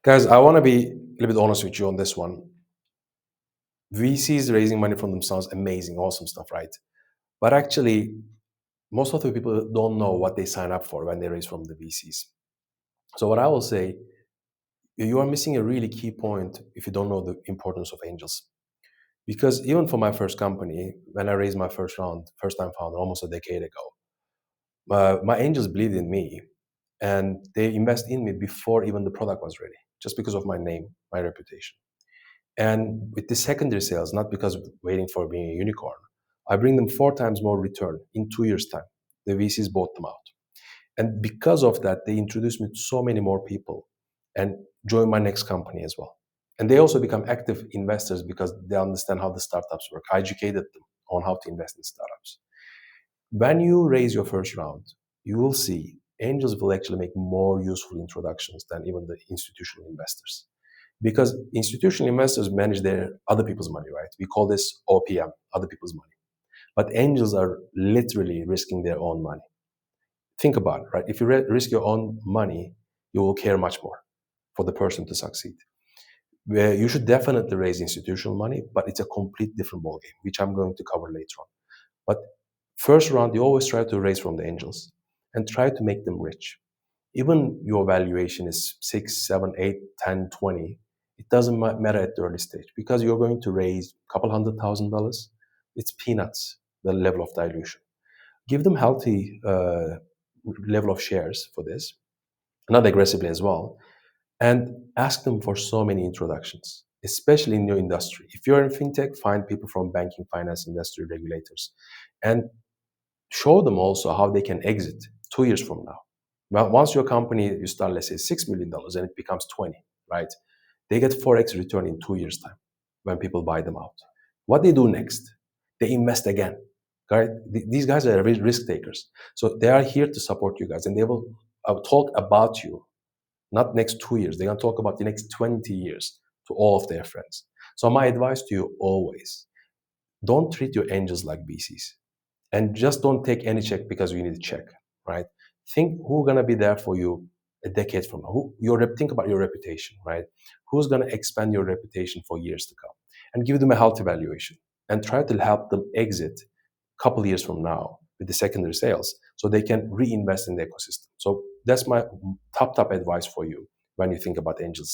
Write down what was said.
Guys, I want to be a little bit honest with you on this one. VCs raising money from them sounds amazing, awesome stuff, right? But actually, most of the people don't know what they sign up for when they raise from the VCs. So what I will say, you are missing a really key point if you don't know the importance of angels. Because even for my first company, when I raised my first round, first time founder, almost a decade ago, my angels believed in me and they invest in me before even the product was ready, just because of my name, my reputation. And with the secondary sales, not because waiting for being a unicorn, I bring them 4 times more return in 2 years' time. The VCs bought them out. And because of that, they introduced me to so many more people and join my next company as well. And they also become active investors because they understand how the startups work. I educated them on how to invest in startups. When you raise your first round, you will see angels will actually make more useful introductions than even the institutional investors. Because institutional investors manage their other people's money, right? We call this OPM, other people's money. But angels are literally risking their own money. Think about it, right? If you risk your own money, you will care much more for the person to succeed. Where you should definitely raise institutional money, but it's a complete different ballgame, which I'm going to cover later on. But first round, you always try to raise from the angels and try to make them rich. Even your valuation is 6, 7, 8, 10, 20. It doesn't matter at the early stage because you're going to raise a couple $100,000. It's peanuts, the level of dilution. Give them healthy level of shares for this, not aggressively as well, and ask them for so many introductions, especially in your industry. If you're in fintech, find people from banking, finance, industry, regulators, and show them also how they can exit 2 years from now. Well, once your company, you start, let's say, $6 million and it becomes 20, right? They get 4x return in 2 years' time when people buy them out. What they do next? They invest again, right? These guys are risk takers. So they are here to support you guys and they will talk about you, not next 2 years. They're going to talk about the next 20 years to all of their friends. So my advice to you always, don't treat your angels like VCs. And just don't take any check because you need a check, right? Think who's gonna be there for you a decade from now. Think about your reputation, right? Who's gonna expand your reputation for years to come, and give them a healthy valuation, and try to help them exit a couple years from now with the secondary sales, so they can reinvest in the ecosystem. So that's my top advice for you when you think about angels.